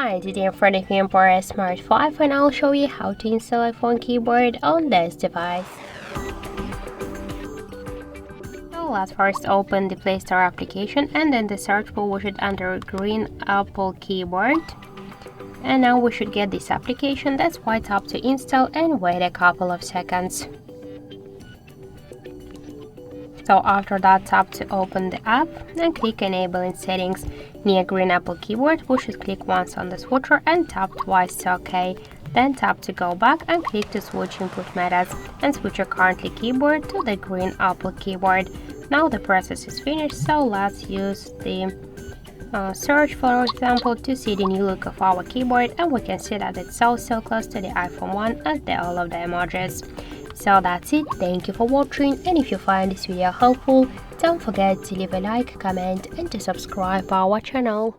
Hi, today in front of me Emporia SMART.5 and I'll show you how to install iPhone keyboard on this device. So let's first open the Play Store application, and then the search bar we should enter green Apple keyboard. And now we should get this application. That's why tap to install and wait a couple of seconds. So after that, tap to open the app and click enable in settings. Near green Apple keyboard, we should click once on the switcher and tap twice to OK. Then tap to go back and click to switch input methods and switch your currently keyboard to the green Apple keyboard. Now the process is finished, so let's use the search, for example, to see the new look of our keyboard, and we can see that it's so close to the iPhone 1 as all of the emojis. So that's it, thank you for watching, and if you find this video helpful, don't forget to leave a like, comment and to subscribe our channel.